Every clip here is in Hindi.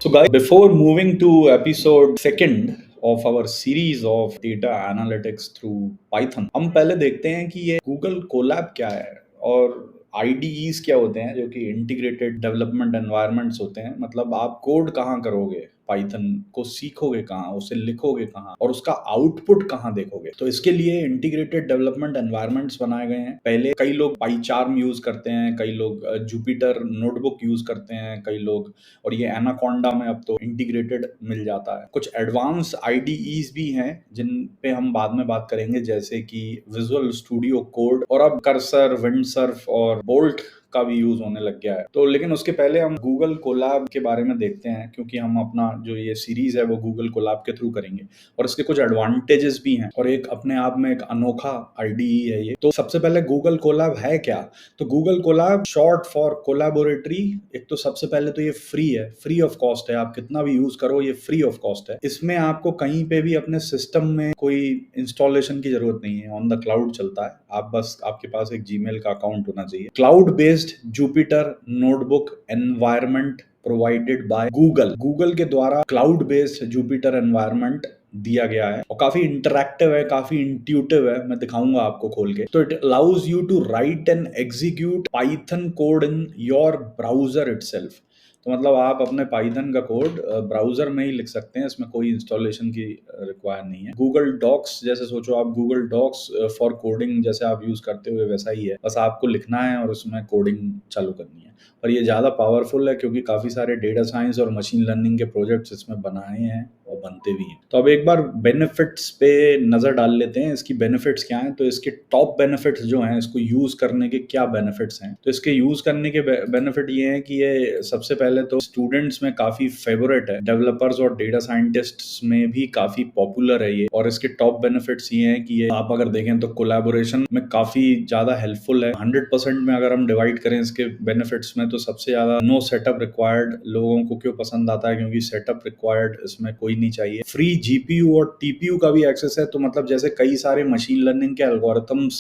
So, guys, before moving to episode second of our series of data analytics through Python, हम पहले देखते हैं कि ये गूगल कोलैब क्या है और आईडीईज क्या होते हैं, जो कि इंटीग्रेटेड डेवलपमेंट एनवायरनमेंट्स होते हैं। मतलब आप कोड कहाँ करोगे, पाइथन को सीखोगे कहाँ, उसे लिखोगे कहाँ और उसका आउटपुट कहाँ देखोगे। तो इसके लिए इंटीग्रेटेड डेवलपमेंट एनवायरनमेंट्स बनाए गए हैं। पहले कई लोग पाईचार्म यूज करते हैं, कई लोग जुपिटर नोटबुक यूज करते हैं, कई लोग, और ये एनाकोंडा में अब तो इंटीग्रेटेड मिल जाता है। कुछ एडवांस आईडीईज भी हैं जिन पे हम बाद में बात करेंगे, जैसे कि विजुअल स्टूडियो कोड, और अब कर्सर, विंडसर्फ और बोल्ट का भी यूज होने लग गया है। तो लेकिन उसके पहले हम गूगल कोलैब के बारे में देखते हैं, क्योंकि हम अपना जो ये सीरीज है वो गूगल कोलैब के थ्रू करेंगे और इसके कुछ एडवांटेजेस भी हैं और एक अपने आप में एक अनोखा आईडीई है ये। तो सबसे पहले गूगल कोलैब है क्या? तो Google Colab short for collaboratory. एक तो सबसे पहले तो ये फ्री है, फ्री ऑफ कॉस्ट है, आप कितना भी यूज करो ये फ्री ऑफ कॉस्ट है। इसमें आपको कहीं पे भी अपने सिस्टम में कोई इंस्टॉलेशन की जरूरत नहीं है, ऑन द क्लाउड चलता है। आप बस, आपके पास एक जीमेल का अकाउंट होना चाहिए। Cloud based Jupyter notebook environment provided by Google. Google के द्वारा क्लाउड बेस्ड जुपिटर एनवायरनमेंट दिया गया है और काफी इंटरैक्टिव है, काफी इंट्यूटिव है। मैं दिखाऊंगा आपको खोल के। तो it allows you to write and execute Python code in your browser itself. तो मतलब आप अपने पाइथन का कोड ब्राउजर में ही लिख सकते हैं, इसमें कोई इंस्टॉलेशन की रिक्वायर नहीं है। गूगल डॉक्स जैसे सोचो आप, गूगल डॉक्स फॉर कोडिंग जैसे आप यूज करते हुए वैसा ही है, बस आपको लिखना है और उसमें कोडिंग चालू करनी है। और ये ज़्यादा पावरफुल है क्योंकि काफ़ी सारे डेटा साइंस और मशीन लर्निंग के प्रोजेक्ट्स इसमें बनाए हैं और बनते भी हैं। तो अब एक बार बेनिफिट्स पे नज़र डाल लेते हैं, इसकी बेनिफिट्स क्या हैं। तो इसके टॉप बेनिफिट्स जो हैं, इसको यूज़ करने के क्या बेनिफिट्स हैं। तो इसके यूज़ करने के बेनिफिट ये हैं कि ये सबसे पहले तो स्टूडेंट्स में काफ़ी फेवरेट है, डेवलपर्स और डेटा साइंटिस्ट्स में भी काफ़ी पॉपुलर है ये। और इसके टॉप बेनिफिट्स ये हैं कि ये आप अगर देखें तो कोलैबोरेशन में काफ़ी ज़्यादा हेल्पफुल है। 100% में अगर हम डिवाइड करें इसके बेनिफिट्स में, तो सबसे ज़्यादा नो सेटअप रिक्वायर्ड। लोगों को क्यों पसंद आता है? क्योंकि सेटअप रिक्वायर्ड इसमें कोई नहीं चाहिए। फ्री जीपीयू और टीपीयू का भी एक्सेस है। तो मतलब जैसे कई सारे मशीन लर्निंग के एल्गोरिथम्स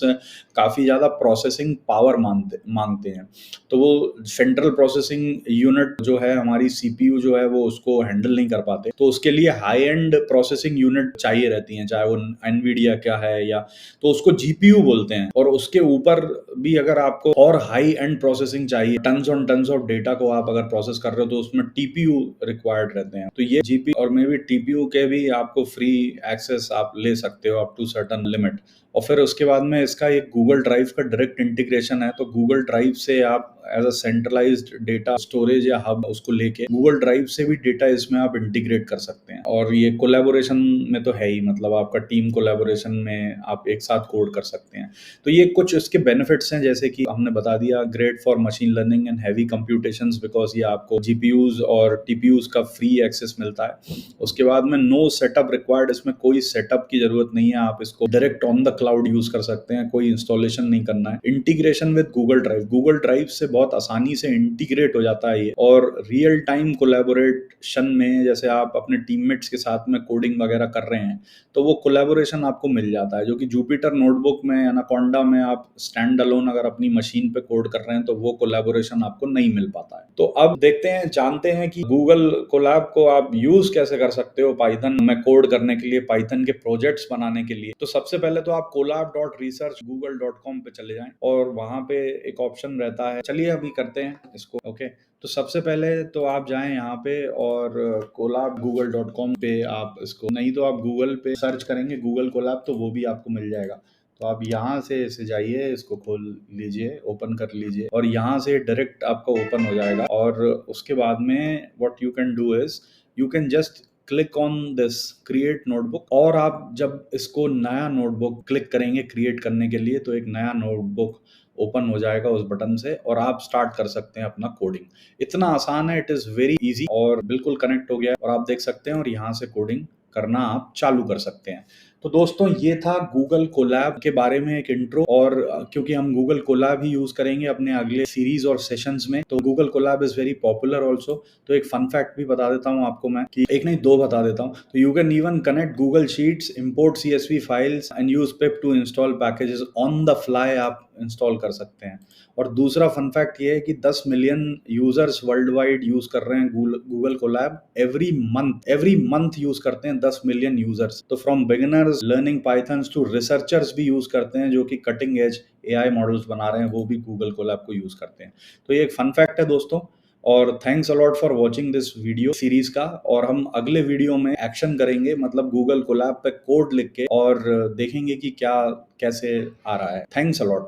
काफ़ी ज़्यादा प्रोसेसिंग पावर मांगते हैं, तो वो सेंट्रल प्रोसेसिंग यूनिट जो है हमारी सीपीयू जो है वो उसको हैंडल नहीं कर पाते। तो उसके लिए हाई एंड प्रोसेसिंग यूनिट चाहिए रहती हैं, चाहे वो एनवीडिया क्या है या, तो उसको जीपीयू बोलते हैं। और उसके ऊपर भी अगर आपको और हाई एंड प्रोसेसिंग चाहिए, tons on tons of data को आप अगर प्रोसेस कर रहे हो, तो उसमें टीपीयू रिक्वायर्ड रहते हैं। तो ये जीपीयू और मे बी टीपीयू के भी आपको फ्री एक्सेस आप ले सकते हो अप टू सर्टन लिमिट। और फिर उसके बाद में इसका एक गूगल ड्राइव का डायरेक्ट इंटीग्रेशन है। तो गूगल ड्राइव से आप as a centralized data storage या हब उसको लेके गूगल ड्राइव से भी डेटा इसमें आप इंटीग्रेट कर सकते हैं। और ये कोलैबोरेशन में तो है ही, मतलब आपका टीम कोलैबोरेशन में आप एक साथ कोड कर सकते हैं। तो ये कुछ इसके बेनिफिट्स हैं, जैसे कि हमने बता दिया, great for machine learning and heavy computations, because ये आपको जीपीयूज और टीपीयूज का फ्री एक्सेस मिलता है। उसके बाद में नो सेटअप रिक्वायर्ड, इसमें कोई सेटअप की जरूरत नहीं है, आप इसको direct on the cloud use कर सकते हैं, कोई इंस्टॉलेशन नहीं करना है। Integration with Google drive, Google drive से बहुत आसानी से इंटीग्रेट हो जाता है ये। और रियल टाइम कोलैबोरेशन में, जैसे आप अपने टीममेट्स के साथ में कोडिंग वगैरह कर रहे हैं, तो वो कोलैबोरेशन आपको मिल जाता है, जो कि जुपिटर नोटबुक में, एनाकोंडा में आप स्टैंड अलोन अगर अपनी मशीन पे कोड कर रहे हैं तो वो कोलैबोरेशन आपको नहीं मिल पाता है। तो अब देखते हैं, जानते हैं कि गूगल कोलैब को आप यूज कैसे कर सकते हो पाइथन में कोड करने के लिए, पाइथन के प्रोजेक्ट्स बनाने के लिए। तो सबसे पहले तो आप colab.research.google.com पे चले जाएं और वहां पे एक ऑप्शन रहता है। चलिए अभी करते हैं इसको। ओके, तो सबसे पहले तो आप जाएं यहाँ पे और colab.google.com पे आप इसको, नहीं तो आप गूगल पे सर्च करेंगे गूगल कोलैब तो वो भी आपको मिल जाएगा। तो आप यहाँ से इसे जाइए, इसको खोल लीजिए, ओपन कर लीजिए और यहाँ से डायरेक्ट आपका ओपन हो जाएगा। और उसके बाद में what you can do is you can just click on this create notebook. और आप जब इसको नया नोटबुक क्लिक करेंगे क्रिएट करने के लिए, तो एक नया नोटबुक ओपन हो जाएगा उस बटन से और आप स्टार्ट कर सकते हैं अपना कोडिंग। इतना आसान है, इट इज़ वेरी इजी और बिल्कुल कनेक्ट हो गया है और आप देख सकते हैं और यहाँ से कोडिंग करना आप चालू कर सकते हैं। तो दोस्तों, ये था गूगल कोलैब के बारे में एक इंट्रो। और क्योंकि हम गूगल कोलैब ही यूज करेंगे अपने अगले सीरीज और सेशंस में, तो Google Colab is very popular also. तो एक फन फैक्ट भी बता देता हूँ आपको मैं, कि एक नहीं दो बता देता हूँ। तो you can even connect Google sheets, import CSV files and use pip to install packages on the fly. आप इंस्टॉल कर सकते हैं और दूसरा फन फैक्ट ये है कि 10 मिलियन यूजर्स वर्ल्ड वाइड यूज कर रहे हैं गूगल कोलैब एवरी मंथ यूज करते हैं 10 मिलियन यूजर्स। तो from beginners learning Python to researchers भी यूज करते हैं जो कि कटिंग एज एआई मॉडल्स बना रहे हैं, वो भी गूगल कोलैब को यूज करते हैं। तो ये एक फन फैक्ट है दोस्तों। और thanks a lot for watching this video series का। और हम अगले वीडियो में एक्शन करेंगे, मतलब गूगल कोलैब पे कोड लिख के, और देखेंगे कि क्या कैसे आ रहा है। Thanks a lot.